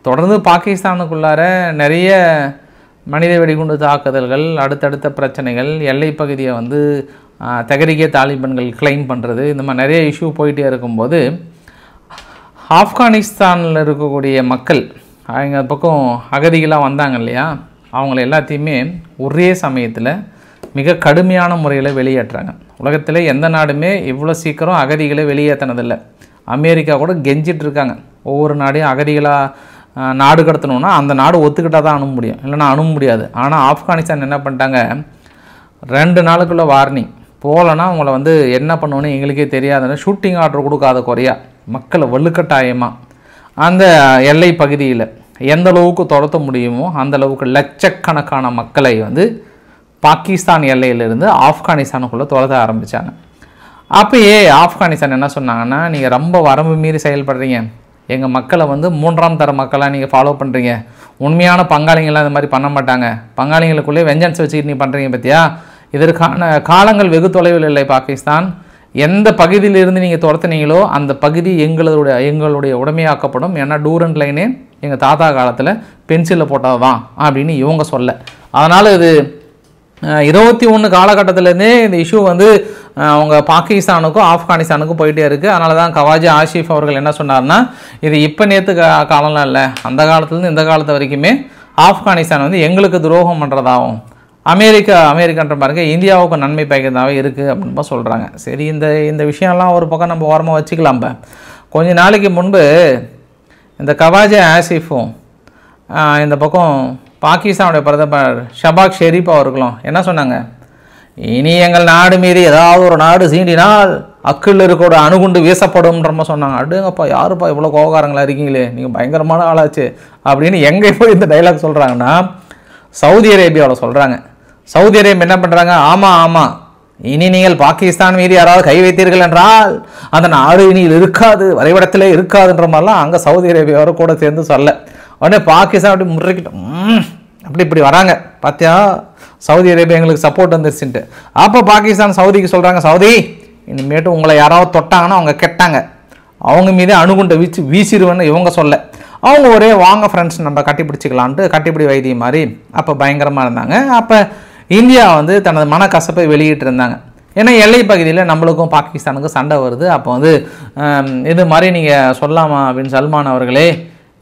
தொடர்ந்து பாகிஸ்தானுக்குள்ளார நிறைய மனித வெடிகுண்டு தாக்குதல்கள், அடுத்தடுத்த பிரச்சனைகள், எல்லை பகுதியை வந்து தகரிக்கே தாலிபன்கள் கிளைம் பண்ணுறது, இந்த மாதிரி நிறைய இஷ்யூ போயிட்டே இருக்கும்போது ஆப்கானிஸ்தானில் இருக்கக்கூடிய மக்கள் அவங்க பக்கம் அகதிகளாக வந்தாங்க இல்லையா, அவங்கள எல்லாத்தையுமே ஒரே சமயத்தில் மிக கடுமையான முறையில் வெளியேற்றுறாங்க. உலகத்தில் எந்த நாடுமே இவ்வளோ சீக்கிரம் அகதிகளை வெளியேற்றினதில்லை. அமெரிக்கா கூட கெஞ்சிட்டு இருக்காங்க, ஒவ்வொரு நாடையும் அகதிகளாக நாடு கடத்தணுன்னா அந்த நாடு ஒத்துக்கிட்டால் தான் அனுப்ப முடியும், இல்லைன்னா அனுப்ப முடியாது. ஆனால் ஆப்கானிஸ்தான் என்ன பண்ணிட்டாங்க, 2 நாளுக்குள்ளே வார்னிங், போகலன்னா அவங்கள வந்து என்ன பண்ணுவோன்னு எங்களுக்கே தெரியாதுன்னு ஷூட்டிங் ஆர்டர் கொடுக்காத குறையா மக்களை வலுக்கட்டாயமாக அந்த எல்லை பகுதியில் எந்த அளவுக்கு துரத்த முடியுமோ அந்த அளவுக்கு லட்சக்கணக்கான மக்களை வந்து பாகிஸ்தான் எல்லையிலிருந்து ஆப்கானிஸ்தானுக்குள்ளே துரத்த ஆரம்பித்தாங்க. அப்போயே ஆப்கானிஸ்தான் என்ன சொன்னாங்கன்னா, நீங்கள் ரொம்ப வரம்பு மீறி செயல்படுறீங்க, எங்கள் மக்களை வந்து 3ஆம் தர மக்களாக நீங்கள் ஃபாலோ பண்ணுறீங்க, உண்மையான பங்காளிங்கள்லாம் இந்த மாதிரி பண்ண மாட்டாங்க, பங்காளிங்களுக்குள்ளே வெஞ்சன்ஸ் வச்சுக்கிட்டு நீ பண்ணுறீங்க பற்றியா, இதற்கான காலங்கள் வெகு தொலைவில் இல்லை. பாகிஸ்தான் எந்த பகுதியிலிருந்து நீங்கள் துரத்துனீங்களோ அந்த பகுதி எங்களுடைய உடைமையாக்கப்படும். ஏன்னா டூரண்ட் லைனே எங்கள் தாத்தா காலத்தில் பென்சிலில் போட்டது தான் அப்படின்னு இவங்க சொல்ல. அதனால் இது 21 காலகட்டத்திலேருந்தே இந்த இஷ்யூ வந்து அவங்க பாகிஸ்தானுக்கும் ஆப்கானிஸ்தானுக்கும் போயிட்டே இருக்குது. அதனால தான் கவாஜா ஆஷிஃப் அவர்கள் என்ன சொன்னார்னா, இது இப்போ நேற்று காலம்லாம் இல்லை, அந்த காலத்துலேருந்து இந்த காலத்து வரைக்குமே ஆப்கானிஸ்தான் வந்து எங்களுக்கு துரோகம் பண்ணுறதாகவும் அமெரிக்கான்ற பாருங்க இந்தியாவுக்கு நன்மை பயக்கிறதாகவே இருக்குது அப்படின்னு சொல்கிறாங்க. சரி, இந்த விஷயம்லாம் ஒரு பக்கம் நம்ம ஓரமாக வச்சுக்கலாம். கொஞ்ச நாளைக்கு முன்பு இந்த கவாஜா ஆசிஃபும் இந்த பக்கம் பாகிஸ்தானுடைய பிரதமர் ஷபாக் ஷெரீப் அவர்களும் என்ன சொன்னாங்க, இனி எங்கள் நாடு மீது ஏதாவது ஒரு நாடு சீண்டினால் அக்கில் இருக்கோட அணுகுண்டு வீசப்படும்ன்ற சொன்னாங்க. அடுங்கப்பா, யாருப்பா இவ்வளோ கோபக்காரங்களா இருக்கீங்களே, நீங்கள் பயங்கரமான ஆளாச்சு அப்படின்னு எங்கே போய் இந்த டைலாக் சொல்கிறாங்கன்னா சவுதி அரேபியாவில் சொல்கிறாங்க. சவுதி அரேபியா என்ன பண்ணுறாங்க, ஆமாம் இனி நீங்கள் பாகிஸ்தான் மீது யாராவது கை வைத்தீர்கள் என்றால் அந்த நாடு இனியில் இருக்காது, வரைபடத்திலே இருக்காதுன்ற மாதிரிலாம் அங்கே சவுதி அரேபியாவோட கூட சேர்ந்து சொல்ல. உடனே பாகிஸ்தான் அப்படி முறைக்கிட்டோம், இப்படி வராங்க பார்த்தியா, சவுதி அரேபியா எங்களுக்கு சப்போர்ட் வந்துருச்சுன்ட்டு. அப்போ பாகிஸ்தான் சவுதிக்கு சொல்கிறாங்க, சவுதி இனிமேட்டு உங்களை யாராவது தொட்டாங்கன்னா அவங்க கெட்டாங்க, அவங்க மீதே அணுகுண்டை வீசிடுவேன்னு இவங்க சொல்ல. அவங்க ஒரே வாங்க ஃப்ரெண்ட்ஸ் நம்ம கட்டிப்பிடிச்சிக்கலான்ட்டு கட்டிப்பிடி வைத்திய மாதிரி அப்போ பயங்கரமாக இருந்தாங்க. அப்போ இந்தியா வந்து தனது மனக்கசப்பை வெளியிட்டு இருந்தாங்க. ஏன்னா எல்லை பகுதியில் நம்மளுக்கும் பாகிஸ்தானுக்கும் சண்டை வருது. அப்போ வந்து இது மாதிரி நீங்கள் சொல்லலாமா அப்படின்னு சல்மான் அவர்களே,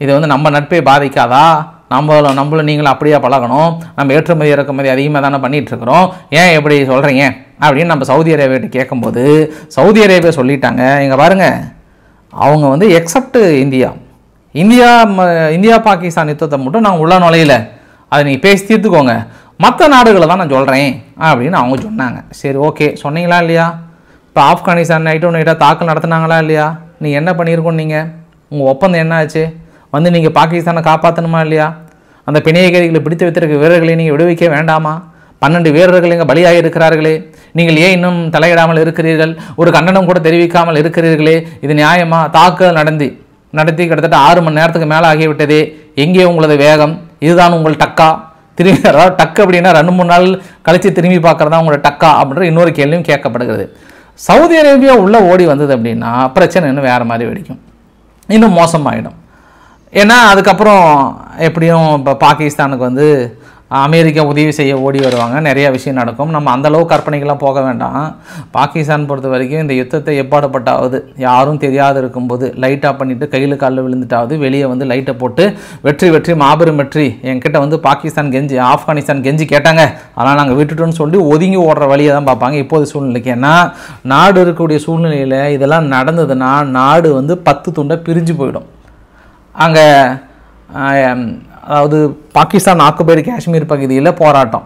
இது வந்து நம்ம நட்பை பாதிக்காதா, நம்மளும் நீங்களும் அப்படியே பழகணும், நம்ம ஏற்றுமதி இறக்குமதி அதிகமாக தானே பண்ணிகிட்ருக்குறோம், ஏன் எப்படி சொல்கிறீங்க அப்படின்னு நம்ம சவுதி அரேபியாட்ட கேட்கும்போது சவுதி அரேபியா சொல்லிட்டாங்க, இங்கே பாருங்கள், அவங்க வந்து எக்ஸப்ட் இந்தியா பாகிஸ்தான் யுத்தத்தை மட்டும் நாங்கள் உள்ள நுழையில, அதை நீங்கள் பேசி தீர்த்துக்கோங்க, மற்ற நாடுகளை தான் நான் சொல்கிறேன் அப்படின்னு அவங்க சொன்னாங்க. சரி, ஓகே, சொன்னீங்களா இல்லையா? இப்போ ஆப்கானிஸ்தான் நைட்டாக தாக்கல் நடத்துனாங்களா இல்லையா? நீங்கள் என்ன பண்ணியிருக்கோம், நீங்கள் உங்கள் ஒப்பந்தம் என்ன ஆச்சு? வந்து நீங்கள் பாகிஸ்தானை காப்பாற்றணுமா இல்லையா? அந்த பிணைய கைதிகளை பிடித்து வைத்திருக்க வீரர்களை நீங்கள் விடுவிக்க வேண்டாமா? 12 வீரர்கள் இங்கே பலியாக இருக்கிறார்களே, நீங்கள் ஏன் இன்னும் தலையிடாமல் இருக்கிறீர்கள்? ஒரு கண்டனம் கூட தெரிவிக்காமல் இருக்கிறீர்களே, இது நியாயமா? தாக்குதல் நடத்தி கிட்டத்தட்ட 6 மணி நேரத்துக்கு மேலே ஆகிவிட்டதே, எங்கே உங்களது வேகம்? இதுதான் உங்கள் டக்கா? திரும்பி அதாவது டக்கு அப்படின்னா 2-3 நாள் கழித்து திரும்பி பார்க்குறதா உங்களோட டக்கா அப்படின்ற இன்னொரு கேள்வியும் கேட்கப்படுகிறது. சவுதி அரேபியா உள்ளே ஓடி வந்தது அப்படின்னா பிரச்சனை இன்னும் வேறு மாதிரி வெடிக்கும், இன்னும் மோசமாகிடும். ஏன்னா அதுக்கப்புறம் எப்படியும் இப்போ பாகிஸ்தானுக்கு வந்து அமெரிக்கா உதவி செய்ய ஓடி வருவாங்க, நிறையா விஷயம் நடக்கும். நம்ம அந்தளவு கற்பனைக்கெல்லாம் போக வேண்டாம். பாகிஸ்தான் பொறுத்த வரைக்கும் இந்த யுத்தத்தை எப்பாடுபட்டாவது யாரும் தெரியாது இருக்கும்போது லைட்டாக பண்ணிவிட்டு கையில் காலில் விழுந்துட்டாவது வெளியே வந்து லைட்டை போட்டு வெற்றி மாபெரும் வெற்றி என்கிட்ட வந்து ஆப்கானிஸ்தான் கெஞ்சி கேட்டாங்க, அதனால் நாங்கள் விட்டுட்டோன்னு சொல்லி ஒதுங்கி ஓடுற வழியை தான் பார்ப்பாங்க இப்போது சூழ்நிலைக்கு. ஏன்னா நாடு இருக்கக்கூடிய சூழ்நிலையில் இதெல்லாம் நடந்ததுன்னா நாடு வந்து 10 துண்டை பிரிஞ்சு போயிடும். அங்கே அதாவது பாகிஸ்தான் ஆக்குபைடு காஷ்மீர் பகுதியில் போராட்டம்.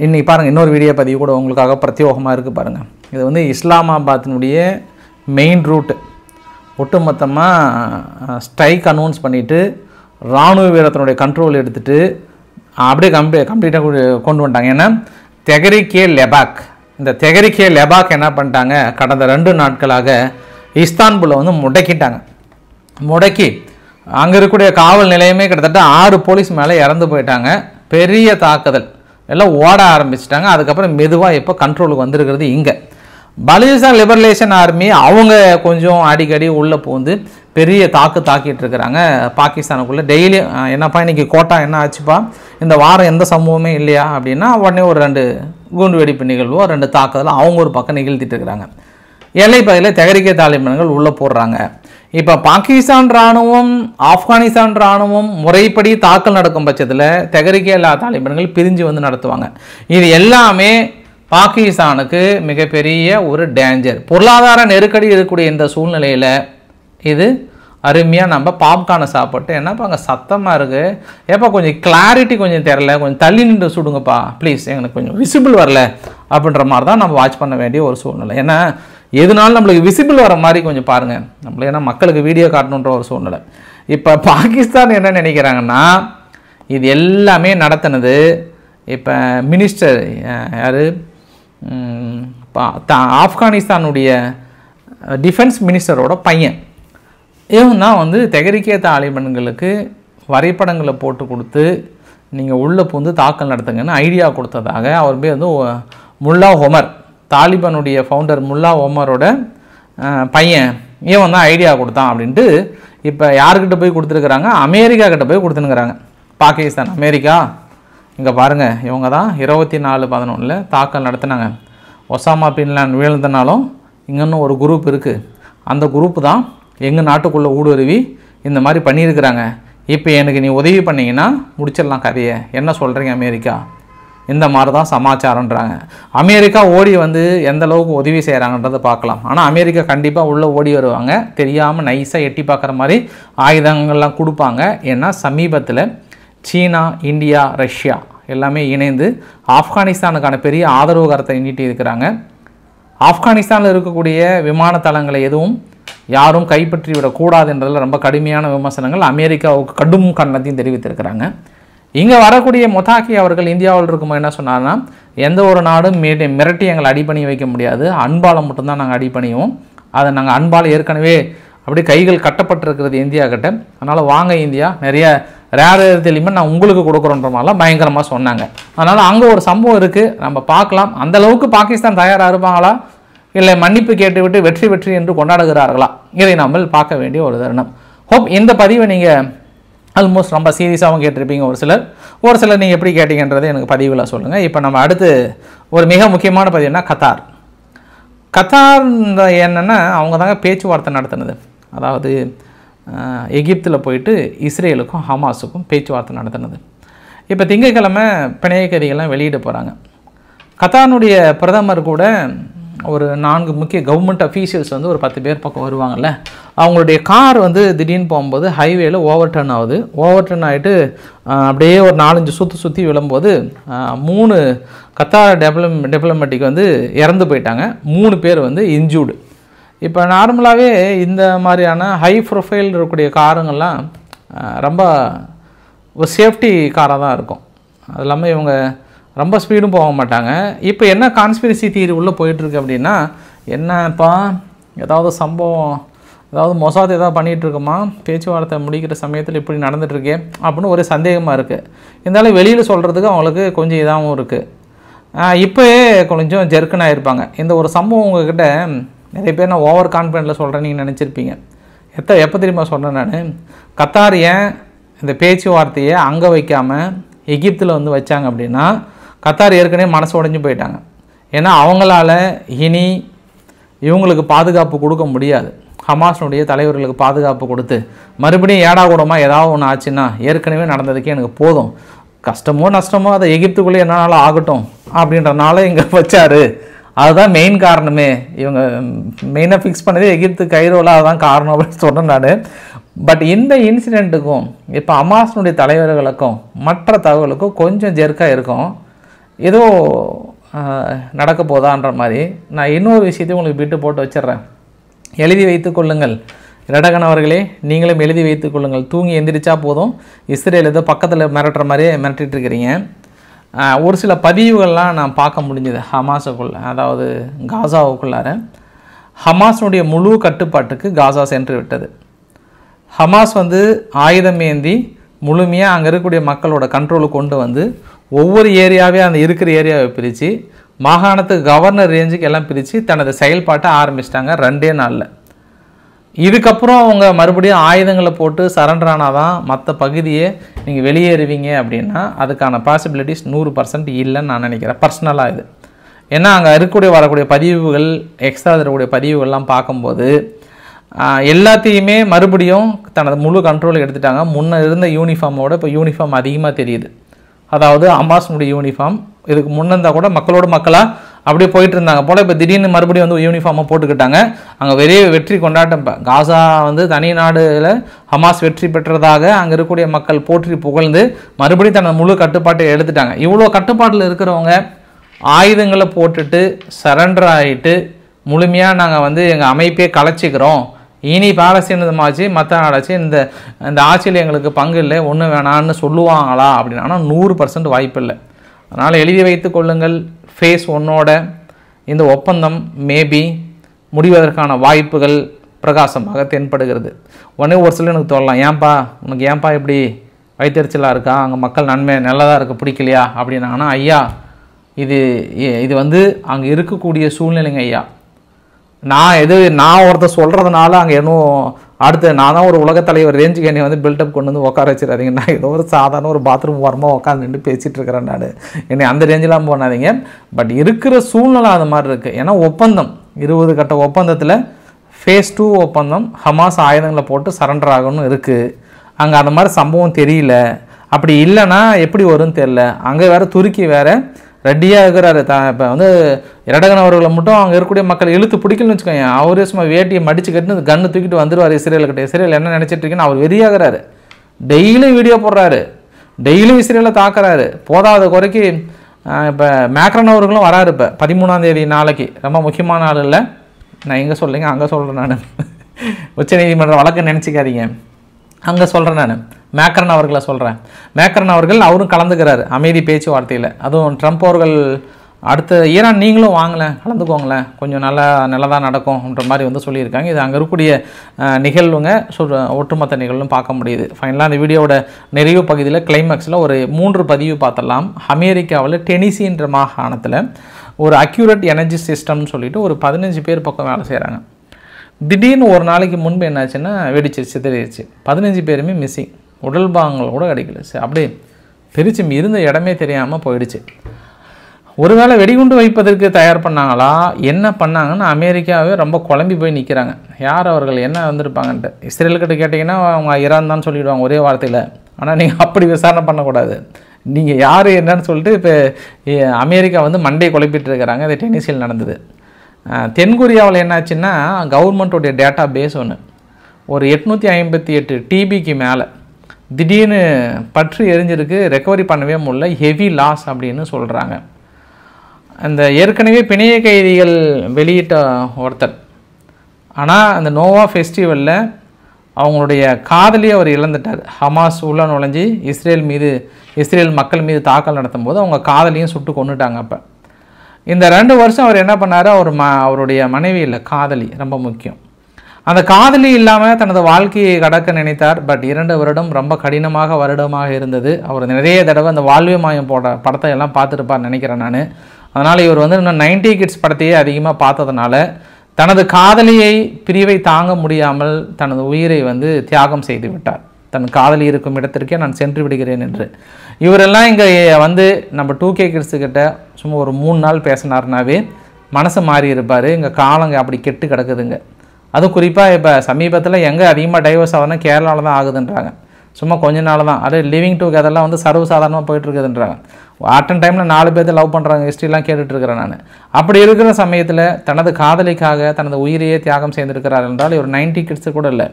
இன்றைக்கி பாருங்கள், இன்னொரு வீடியோ பதிவு கூட உங்களுக்காக பிரத்யோகமாக இருக்குது பாருங்கள். இது வந்து இஸ்லாமாபாத்தினுடைய மெயின் ரூட்டு ஒட்டுமொத்தமாக ஸ்ட்ரைக் அனௌன்ஸ் பண்ணிவிட்டு இராணுவ வீரத்தினுடைய கண்ட்ரோல் எடுத்துகிட்டு அப்படியே கம்ப்ளீட்டாக கொண்டு வந்துட்டாங்க. ஏன்னா இந்த தெஹ்ரிக்-ஏ லெபாக் என்ன பண்ணிட்டாங்க, கடந்த 2 நாட்களாக இஸ்தான்புல்லை வந்து முடக்கி அங்கே இருக்கக்கூடிய காவல் நிலையமே கிட்டத்தட்ட 6 போலீஸ் மேலே இறந்து போயிட்டாங்க. பெரிய தாக்குதல், எல்லாம் ஓட ஆரம்பிச்சிட்டாங்க. அதுக்கப்புறம் மெதுவாக இப்போ கண்ட்ரோலுக்கு வந்திருக்கிறது இங்கே பலூச்சிஸ்தான் லிபரலேஷன் ஆர்மி. அவங்க கொஞ்சம் அடிக்கடி உள்ளே பூந்து பெரிய தாக்கிட்டு இருக்கிறாங்க பாகிஸ்தானுக்குள்ளே. டெய்லி என்னப்பா இன்றைக்கி கோட்டா என்ன ஆச்சுப்பா, இந்த வாரம் எந்த சம்பவமே இல்லையா அப்படின்னா உடனே ஒரு 2 குண்டு வெடிப்பு நிகழ்வோ 2 தாக்குதலும் அவங்க ஒரு பக்கம் நிகழ்த்திட்டு இருக்கிறாங்க. எல்லை பகுதியில் தெஹ்ரிக் தாலிபான்கள் உள்ளே போடுறாங்க. இப்போ பாகிஸ்தான் இராணுவம் ஆப்கானிஸ்தான் இராணுவம் முறைப்படி தாக்கல் நடக்கும் பட்சத்தில் தெஹ்ரிக் தாலிபான்கள் பிரிஞ்சு வந்து நடத்துவாங்க. இது எல்லாமே பாகிஸ்தானுக்கு மிகப்பெரிய ஒரு டேஞ்சர். பொருளாதார நெருக்கடி இருக்கக்கூடிய இந்த சூழ்நிலையில் இது அருமையாக நம்ம பாப்கார்னை சாப்பிட்டு, என்னப்பா அங்கே சத்தமாக இருக்குது, ஏப்பா கொஞ்சம் கிளாரிட்டி கொஞ்சம் தெரில, கொஞ்சம் தள்ளி நின்று சுடுங்கப்பா ப்ளீஸ், எங்களுக்கு கொஞ்சம் விசிபிள் வரல அப்படின்ற மாதிரி தான் நம்ம வாட்ச் பண்ண வேண்டிய ஒரு சூழ்நிலை. ஏன்னா எதுனாலும் நம்மளுக்கு விசிபிள் வர மாதிரி கொஞ்சம் பாருங்கள். நம்மள ஏன்னா மக்களுக்கு வீடியோ காட்டணுன்ற ஒரு சூழ்நிலை. இப்போ பாகிஸ்தான் என்ன நினைக்கிறாங்கன்னா, இது எல்லாமே நடத்தினது இப்போ மினிஸ்டர் யார், ஆப்கானிஸ்தானுடைய டிஃபென்ஸ் மினிஸ்டரோட பையன், இவன் தான் வந்து தெஹ்ரிகே தாலிபான்களுக்கு வரைபடங்களை போட்டு கொடுத்து நீங்கள் உள்ளே புந்து தாக்கல் நடத்துங்கன்னு ஐடியா கொடுத்ததாக அவர் பேர் வந்து முல்லா ஒமர், தாலிபானுடைய ஃபவுண்டர் முல்லா ஒமரோட பையன் இவன் தான் ஐடியா கொடுத்தான் அப்படின்ட்டு இப்போ யார்கிட்ட போய் கொடுத்துருக்குறாங்க, அமெரிக்கா கிட்ட போய் கொடுத்துனுக்குறாங்க. பாகிஸ்தான் அமெரிக்கா இங்கே பாருங்கள், இவங்க தான் 24/11 தாக்கல் நடத்தினாங்க. ஒசாமா பின்லான் வீழ்ந்தனாலும் இங்கன்னு ஒரு குரூப் இருக்குது, அந்த குரூப்பு தான் எங்கள் நாட்டுக்குள்ளே ஊடுருவி இந்த மாதிரி பண்ணியிருக்கிறாங்க. இப்போ எனக்கு நீ உதவி பண்ணிங்கன்னா முடிச்சிடலாம் கதையை, என்ன சொல்கிறீங்க அமெரிக்கா? இந்த மாதிரி தான் சமாச்சாரன்றாங்க. அமெரிக்கா ஓடி வந்து எந்த அளவுக்கு உதவி செய்கிறாங்கன்றதை பார்க்கலாம். ஆனால் அமெரிக்கா கண்டிப்பாக உள்ளே ஓடி வருவாங்க, தெரியாமல் நைஸாக எட்டி பார்க்குற மாதிரி ஆயுதங்கள்லாம் கொடுப்பாங்க. ஏன்னா சமீபத்தில் சீனா, இந்தியா, ரஷ்யா எல்லாமே இணைந்து ஆப்கானிஸ்தானுக்கான பெரிய ஆதரவு கரத்தை நீட்டி இருக்கிறாங்க. ஆப்கானிஸ்தானில் இருக்கக்கூடிய விமான தளங்களை எதுவும் யாரும் கைப்பற்றி விடக்கூடாதுன்றதில் ரொம்ப கடுமையான விமர்சனங்கள் அமெரிக்காவுக்கு கடும் கண்டனத்தையும் தெரிவித்திருக்கிறாங்க. இங்கே வரக்கூடிய மொதாக்கி அவர்கள் இந்தியாவில் இருக்கும்போது என்ன சொன்னார்னா, எந்த ஒரு நாடும் மிரட்டி எங்களை அடிப்பணி வைக்க முடியாது, அன்பால் மட்டும்தான் நாங்கள் அடிப்பணியும், அதை நாங்கள் அன்பால் ஏற்கனவே அப்படி கைகள் கட்டப்பட்டிருக்கிறது இந்தியா கிட்ட, அதனால் வாங்க இந்தியா நிறைய ரேர் எலிமெண்ட் நான் உங்களுக்கு கொடுக்குறோன்ற மாதிரிலாம் பயங்கரமாக சொன்னாங்க. அதனால் அங்கே ஒரு சம்பவம் இருக்குது, நம்ம பார்க்கலாம். அந்தளவுக்கு பாகிஸ்தான் தயாராக இருப்பாங்களா, இல்லை மன்னிப்பு கேட்டுவிட்டு வெற்றி என்று கொண்டாடுகிறார்களா, இதை நம்ம பார்க்க வேண்டிய ஒரு தருணம். ஹோப் இந்த பதிவை நீங்கள் ஆல்மோஸ்ட் ரொம்ப சீரியஸாகவும் கேட்டிருப்பீங்க. ஒரு சிலர் நீங்கள் எப்படி கேட்டீங்கன்றதை எனக்கு பதிவில் சொல்லுங்கள். இப்போ நம்ம அடுத்து ஒரு மிக முக்கியமான பதிவுனா கத்தார் என்னென்னா அவங்க தாங்க பேச்சுவார்த்தை நடத்தினது. அதாவது எகிப்தில் போயிட்டு இஸ்ரேலுக்கும் ஹமாஸுக்கும் பேச்சுவார்த்தை நடத்தினது. இப்போ திங்கட்கிழமை பிணைய கைதிகள்லாம் வெளியிட போகிறாங்க. கத்தாருடைய பிரதமர் கூட ஒரு 4 முக்கிய கவர்மெண்ட் அஃபீஷியல்ஸ் வந்து ஒரு 10 பேர் பக்கம் வருவாங்கள்ல, அவங்களுடைய கார் வந்து திடீர்னு போகும்போது ஹைவேல ஓவர் டர்ன் ஆகிட்டு அப்படியே ஒரு 4-5 சுற்றி விழும்போது 3 கத்தார் டிப்ளமேட்டிக் வந்து இறந்து போயிட்டாங்க, 3 பேர் வந்து இன்ஜூர்டு. இப்போ நார்மலாகவே இந்த மாதிரியான ஹை ப்ரொஃபைல் இருக்கக்கூடிய காருங்கள்லாம் ரொம்ப ஒரு சேஃப்டி காராக தான் இருக்கும். அது இல்லாமல் இவங்க ரொம்ப ஸ்பீடும் போக மாட்டாங்க. இப்போ என்ன கான்ஸ்பிரசி தியரி உள்ளே போயிட்டுருக்கு அப்படின்னா, என்னப்பா ஏதாவது சம்பவம், ஏதாவது மொசாத் ஏதாவது பண்ணிகிட்ருக்குமா, பேச்சுவார்த்தை முடிக்கிற சமயத்தில் இப்படி நடந்துகிட்ருக்கே அப்படின்னு ஒரு சந்தேகமாக இருக்குது. இருந்தாலும் வெளியில் சொல்கிறதுக்கு அவங்களுக்கு கொஞ்சம் இதாகவும் இருக்குது. இப்போயே கொஞ்சம் ஜெர்க்குன்னு ஆகிருப்பாங்க. இந்த ஒரு சம்பவம் உங்கள்கிட்ட நிறைய பேர் நான் ஓவர் கான்ஃபிடென்ட்டில் சொல்கிறேன் நீங்கள் நினச்சிருப்பீங்க. எப்போ தெரியுமா சொன்னேன் நான், கத்தார் ஏன் இந்த பேச்சுவார்த்தையை அங்கே வைக்காமல் எகிப்தில் வந்து வச்சாங்க அப்படின்னா, கத்தார் ஏற்கனவே மனசு உடைஞ்சு போயிட்டாங்க. ஏன்னா அவங்களால இனி இவங்களுக்கு பாதுகாப்பு கொடுக்க முடியாது. ஹமாஸினுடைய தலைவர்களுக்கு பாதுகாப்பு கொடுத்து மறுபடியும் ஏடாகூடமாக ஏதாவது ஒன்று ஆச்சுன்னா ஏற்கனவே நடந்ததுக்கே எனக்கு போதும், கஷ்டமோ நஷ்டமோ அதை எகிப்துக்குள்ளே என்னாலும் ஆகட்டும் அப்படின்றனால இங்கே வச்சார். அதுதான் மெயின் காரணமே. இவங்க மெயினாக ஃபிக்ஸ் பண்ணதே எகிப்து கைரோவில் அதுதான் காரணம் அப்படின்னு சொன்னேன் நான். பட் இந்த இன்சிடெண்ட்டுக்கும் இப்போ ஹமாஸினுடைய தலைவர்களுக்கும் மற்ற தகவலுக்கும் கொஞ்சம் ஜெர்க்காக இருக்கும், ஏதோ நடக்க போதான்ற மாதிரி. நான் இன்னொரு விஷயத்தையும் உங்களுக்கு விட்டு போட்டு வச்சிட்றேன், எழுதி வைத்து கொள்ளுங்கள். இரடகன் அவர்களே, நீங்களும் எழுதி வைத்து கொள்ளுங்கள். தூங்கி எந்திரிச்சா போதும், இஸ்ரேல் ஏதோ பக்கத்தில் மிரட்டுற மாதிரியே மிரட்டிட்டு இருக்கிறீங்க. ஒரு சில பதிவுகள்லாம் நான் பார்க்க முடிஞ்சது ஹமாஸுக்குள்ளே, அதாவது காசாவுக்குள்ளார. ஹமாஸினுடைய முழு கட்டுப்பாட்டுக்கு காசா சென்று விட்டது. ஹமாஸ் வந்து ஆயுதம் ஏந்தி முழுமையாக அங்கே இருக்கக்கூடிய மக்களோட கண்ட்ரோலுக்கு கொண்டு வந்து ஒவ்வொரு ஏரியாவே அந்த இருக்கிற ஏரியாவை பிரித்து மாகாணத்துக்கு கவர்னர் ரேஞ்சுக்கு எல்லாம் பிரித்து தனது செயல்பாட்டை ஆரம்பிச்சிட்டாங்க 2 நாளில். இதுக்கப்புறம் அவங்க மறுபடியும் ஆயுதங்களை போட்டு சரண்டர் ஆனால் தான் மற்ற பகுதியை நீங்கள் வெளியேறுவீங்க அப்படின்னா அதுக்கான பாசிபிலிட்டிஸ் 100% இல்லைன்னு நான் நினைக்கிறேன் பர்சனலாக. இது ஏன்னா அங்கே இருக்கக்கூடிய வரக்கூடிய பதிவுகள், எக்ஸ்ட்ரா இருக்கக்கூடிய பதிவுகள்லாம் பார்க்கும்போது எல்லாத்தையுமே மறுபடியும் தனது முழு கண்ட்ரோலுக்கு எடுத்துட்டாங்க. முன்ன இருந்த யூனிஃபார்மோட இப்போ யூனிஃபார்ம் அதிகமாக தெரியுது. அதாவது ஹமாஸினுடைய யூனிஃபார்ம் இதுக்கு முன்னந்தா கூட மக்களோட மக்களாக அப்படியே போயிட்டு இருந்தாங்க போல், இப்போ திடீர்னு மறுபடியும் வந்து யூனிஃபார்மை போட்டுக்கிட்டாங்க. அங்கே பெரிய வெற்றி கொண்டாட்டம். காசா வந்து தனி நாடுல ஹமாஸ் வெற்றி பெற்றதாக அங்கே இருக்கக்கூடிய மக்கள் போற்றி புகழ்ந்து மறுபடியும் தனது முழு கட்டுப்பாட்டை எடுத்துட்டாங்க. இவ்வளோ கட்டுப்பாட்டில் இருக்கிறவங்க ஆயுதங்களை போட்டுட்டு சரண்டர் ஆகிட்டு முழுமையாக நாங்கள் வந்து எங்கள் அமைப்பே கலைச்சிக்கிறோம், இனி பாலஸ்தீனமாச்சு மற்ற நாடாச்சு இந்த ஆட்சியில் எங்களுக்கு பங்கு இல்லை, ஒன்றும் வேணான்னு சொல்லுவாங்களா அப்படின்னா 100% வாய்ப்பு இல்லை. அதனால் எழுதி வைத்து கொள்ளுங்கள், ஃபேஸ் 1ஓட இந்த ஒப்பந்தம் மேபி முடிவதற்கான வாய்ப்புகள் பிரகாசமாக தென்படுகிறது. உடனே ஒரு சில எனக்கு தோணலாம், உனக்கு ஏன்பா இப்படி வயிற்றுச்சலாக இருக்கா, அங்கே மக்கள் நன்மை நல்லதாக இருக்க பிடிக்கலையா அப்படின்னாங்கன்னா, ஐயா இது வந்து அங்கே இருக்கக்கூடிய சூழ்நிலைங்க ஐயா. நான் ஒருத்தர் சொல்கிறதுனால அங்கே இன்னும் அடுத்து நான் தான் ஒரு உலகத் தலைவர் ரேஞ்சுக்கு என்னை வந்து பில்டப் கொண்டு வந்து உட்கார வச்சிடாதீங்க. நான் ஏதோ ஒரு சாதாரண ஒரு பாத்ரூம் ஓரமாக உட்காந்து நின்று பேசிகிட்டு இருக்கிறேன், நான் என்னை அந்த ரேஞ்செலாம் போனாதீங்க. பட் இருக்கிற சூழ்நிலை அது மாதிரி இருக்குது. ஏன்னா ஒப்பந்தம் 20 கட்ட ஒப்பந்தத்தில் ஃபேஸ் 2 ஒப்பந்தம் ஹமாஸ் ஆயுதங்களை போட்டு சரண்டர் ஆகணும்னு இருக்குது. அங்கே அந்த மாதிரி சம்பவம் தெரியல. அப்படி இல்லைன்னா எப்படி வரும்னு தெரில. அங்கே வேறு துருக்கி வேறு ரெடியாக இருக்கிறாரு. இப்போ வந்து எரடகன் அவர்களை மட்டும் அங்கே இருக்கக்கூடிய மக்கள் இழுத்து பிடிக்கலன்னு வச்சுக்கோங்க, அவரே சும்மா வேட்டியை மடிச்சு கட்டுன்னு கன்று தூக்கிட்டு வந்துடுவார் இஸ்ரேலுக்கிட்ட. இஸ்ரேல் என்ன நினச்சிட்டு இருக்குன்னு அவர் வெறியாகிறாரு. டெய்லியும் வீடியோ போடுறாரு, டெய்லியும் இஸ்ரேலை தாக்குறாரு. போதாத குறைக்கு இப்போ மேக்ரன் அவர்களும் வராரு. இப்போ 13ஆம் தேதி நாளைக்கு ரொம்ப முக்கியமான நாள் இல்லை, நான் எங்கே சொல்லுங்க அங்கே சொல்கிறேன். நான் உச்சநீதிமன்ற வழக்கு நினச்சிக்காதீங்க, அங்கே சொல்கிறேன். நான் மேக்ரன் அவர்களை சொல்கிறேன். மேக்ரன் அவர்கள் அவரும் கலந்துக்கிறார் அமைதி பேச்சுவார்த்தையில். அதுவும் ட்ரம்ப் அவர்கள் அடுத்த ஈரான் நீங்களும் வாங்கலை, கலந்துக்கோங்களேன், கொஞ்சம் நல்லதாக நடக்கும்ன்ற மாதிரி வந்து சொல்லியிருக்காங்க. இது அங்கே இருக்கக்கூடிய நிகழ்வுங்க, ஒட்டுமொத்த நிகழ்வும் பார்க்க முடியுது. ஃபைனலாக அந்த வீடியோவோட நிறைவு பகுதியில் கிளைமேக்ஸில் ஒரு 3 பதிவு பார்த்துடலாம். அமெரிக்காவில் டெனிசின்ற மாகாணத்தில் ஒரு அக்யூரேட் எனர்ஜி சிஸ்டம்னு சொல்லிட்டு ஒரு 15 பேர் பக்கம் வேலை செய்கிறாங்க. திடீர்னு ஒரு நாளைக்கு முன்பு என்னாச்சுன்னா வெடிச்சிருச்சு, சிதறிடுச்சு. 15 பேருமே மிஸ்ஸிங், உடல் பாகங்கள் கூட கிடைக்கல. அப்படியே பிரித்து இருந்த இடமே தெரியாமல் போயிடுச்சு. ஒருவேளை வெடிகுண்டு வைப்பதற்கு தயார் பண்ணாங்களா, என்ன பண்ணாங்கன்னு அமெரிக்காவே ரொம்ப குழம்பி போய் நிற்கிறாங்க. யார் அவர்கள் என்ன வந்திருப்பாங்கன்ட்டு. இஸ்ரேல்கிட்ட கேட்டிங்கன்னா அவங்க ஈரான் தான் சொல்லிவிடுவாங்க ஒரே வார்த்தையில். ஆனால் நீங்கள் அப்படி விசாரணை பண்ணக்கூடாது, நீங்கள் யார் என்னன்னு சொல்லிட்டு இப்போ அமெரிக்கா வந்து மண்டை குழப்பிட்டு இருக்கிறாங்க. அது டென்னிஸில் நடந்தது. தென்கொரியாவில் என்னாச்சுன்னா கவர்மெண்ட்டோடைய டேட்டா பேஸ் ஒன்று ஒரு 858 டிபிக்கு மேலே திடீர்னு பற்றி எரிஞ்சிருக்கு, ரெக்கவரி பண்ணவே முடியல, ஹெவி லாஸ் அப்படின்னு சொல்கிறாங்க. அந்த ஏற்கனவே பிணைய கைதிகள் வெளியிட்ட ஒருத்தர், ஆனால் அந்த நோவா ஃபெஸ்டிவலில் அவங்களுடைய காதலியை அவர் இழந்துட்டார். ஹமாஸ் உள்ள நுழைஞ்சி இஸ்ரேல் மக்கள் மீது தாக்கல் நடத்தும் போது அவங்க காதலியும் சுட்டு கொண்டுட்டாங்க. அப்போ இந்த 2 வருஷம் அவர் என்ன பண்ணார், அவருடைய மனைவி இல்லை, காதலி ரொம்ப முக்கியம். அந்த காதலி இல்லாமல் தனது வாழ்க்கையை கடக்க நினைத்தார். பட் 2 வருடம் ரொம்ப கடினமாக வருடமாக இருந்தது. அவர் நிறைய தடவை அந்த வாழ்வே மாயம் போட படத்தை எல்லாம் பார்த்துருப்பார் நினைக்கிறேன் நான். அதனால் இவர் வந்து இன்னும் 90 கிட்ஸ் படத்தையே அதிகமாக பார்த்ததுனால தனது காதலியை பிரிவை தாங்க முடியாமல் தனது உயிரை வந்து தியாகம் செய்து விட்டார். தன் காதலி இருக்கும் இடத்திற்கே நான் சென்று விடுகிறேன் என்று. இவரெல்லாம் இங்கே வந்து நம்ம 2K கிட்ஸுக்கிட்ட சும்மா ஒரு 3 நாள் பேசினார்னாவே மனசு மாறி இருப்பார். இங்கே காலங்க அப்படி கெட்டு கிடக்குதுங்க. அதுவும் குறிப்பாக இப்போ சமீபத்தில் எங்கே அதிகமாக டைவர்ஸ் ஆகுதுன்னா கேரளாவில் தான் ஆகுதுன்றாங்க. சும்மா கொஞ்ச நாள் தான், அது லிவிங் டுகெதர்லாம் வந்து சர்வசாதாரணமாக போயிட்டுருக்குதுன்றாங்க. அட்டன் டைமில் 4 பேர்த்து லவ் பண்ணுறாங்க, ஹிஸ்ட்ரிலாம் கேட்டுட்ருக்கிறேன் நான். அப்படி இருக்கிற சமயத்தில் தனது காதலிக்காக தனது உயிரையே தியாகம் செய்திருக்கிறார் என்றால் இவர் 90 கிட்ஸு கூட இல்லை,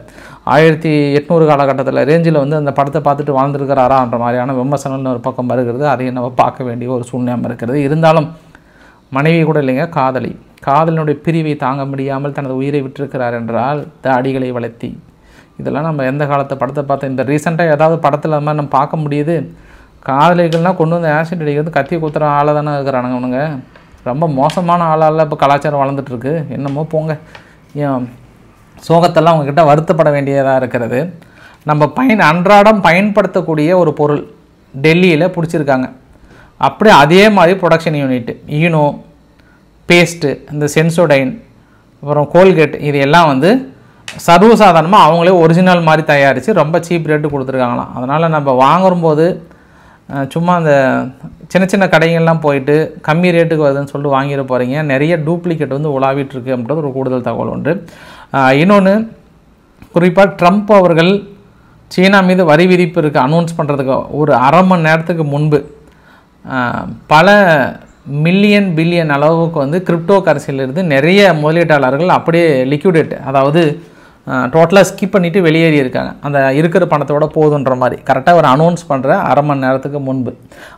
1800 காலகட்டத்தில் ரேஞ்சில் வந்து அந்த படத்தை பார்த்துட்டு வாழ்ந்துருக்கிறாரான்ற மாதிரியான விமர்சனம்னு ஒரு பக்கம் வருகிறது. அதையும் நம்ம பார்க்க வேண்டிய ஒரு சூழ்நிலை இருக்கிறது. இருந்தாலும் மனைவி கூட இல்லைங்க, காதலினுடைய பிரிவை தாங்க முடியாமல் தனது உயிரை விட்டிருக்கிறார் என்றால் தாடிகளை வளர்த்தி, இதெல்லாம் நம்ம எந்த காலத்தை படத்தை பார்த்தோம். இந்த ரீசெண்டாக ஏதாவது படத்தில் அது மாதிரி நம்ம பார்க்க முடியுது. காதலிகள்னால் கொண்டு வந்து ஆசிட் அடிக்கிறது, கத்தி குத்துற ஆளை தானே இருக்கிறானுங்க அவனுங்க. ரொம்ப மோசமான ஆளால் இப்போ கலாச்சாரம் வளர்ந்துட்டுருக்கு. என்னமோ போங்க, ஏன் சோகத்தெல்லாம் அவங்கக்கிட்ட வருத்தப்பட வேண்டியதாக இருக்கிறது. நம்ம அன்றாடம் பயன்படுத்தக்கூடிய ஒரு பொருள் டெல்லியில் பிடிச்சிருக்காங்க. அப்படியே அதே மாதிரி ப்ரொடக்ஷன் யூனிட், ஈனோ, பேஸ்ட்டு, இந்த சென்சோடைன், அப்புறம் கோல்கேட், இது எல்லாம் வந்து சர்வசாதாரணமாக அவங்களே ஒரிஜினல் மாதிரி தயாரித்து ரொம்ப சீப் ரேட்டு கொடுத்துருக்காங்களாம். அதனால் நம்ம வாங்கும்போது சும்மா அந்த சின்ன கடைகள்லாம் போயிட்டு கம்மி ரேட்டுக்கு வருதுன்னு சொல்லிட்டு வாங்கிட போகிறீங்க. நிறைய டூப்ளிகேட் வந்து உலாவிட்டுருக்கு அப்படின்றது ஒரு கூடுதல் தகவல் ஒன்று. இன்னொன்று, குறிப்பாக ட்ரம்ப் அவர்கள் சீனா மீது வரி விதிப்பு இருக்குது அனௌன்ஸ் பண்ணுறதுக்கு ஒரு அரை மணி நேரத்துக்கு முன்பு பல பில்லியன் அளவுக்கு வந்து கிரிப்டோ கரன்சியிலிருந்து நிறைய முதலீட்டாளர்கள் அப்படியே லிக்விடேட், அதாவது டோட்டலாக ஸ்கிப் பண்ணிவிட்டு வெளியேறி இருக்காங்க. அந்த இருக்கிற பணத்தோட போதுன்ற மாதிரி கரெக்டாக ஒரு அனௌன்ஸ் பண்ணுற அரை மணி நேரத்துக்கு முன்பு.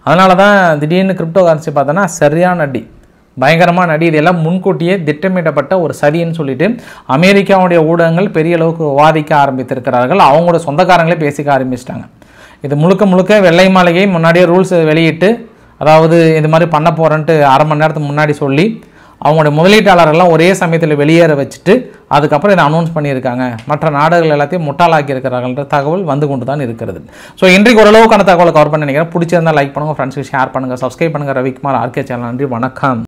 அதனால தான் திடீர்னு கிரிப்டோ கரன்சி பார்த்தோன்னா சரியான அடி, பயங்கரமான அடி, இதெல்லாம் முன்கூட்டியே திட்டமிடப்பட்ட ஒரு சதின்னு சொல்லிட்டு அமெரிக்காவுடைய ஊடகங்கள் பெரிய அளவுக்கு விவாதிக்க ஆரம்பித்திருக்கிறார்கள். அவங்களோட சொந்தக்காரங்களே பேசிக்க ஆரம்பிச்சிட்டாங்க. இது முழுக்க முழுக்க வெள்ளை மாளிகை முன்னாடியே ரூல்ஸ் வெளியிட்டு, அதாவது இது மாதிரி பண்ண போகிறேன்ட்டு அரை மணி நேரத்துக்கு முன்னாடி சொல்லி அவங்களுடைய முதலீட்டாளர்கள்லாம் ஒரே சமயத்தில் வெளியேற வச்சுட்டு அதுக்கப்புறம் இதை அனௌன்ஸ் பண்ணியிருக்காங்க. மற்ற நாடுகள் எல்லாத்தையும் முட்டாளாக்கி இருக்கிறார்கள்ன்ற தகவல் வந்து கொண்டு தான் இருக்கிறது. ஸோ இன்றைக்கு ஓரளவுக்கான தகவலை கவர் பண்ண நினைக்கிறேன். பிடிச்சிருந்தால் லைக் பண்ணுங்கள், ஃப்ரெண்ட்ஸுக்கு ஷேர் பண்ணுங்கள், சப்ஸ்கிரைப் பண்ணுங்கள். Ravikumar RK channel. நன்றி, வணக்கம்.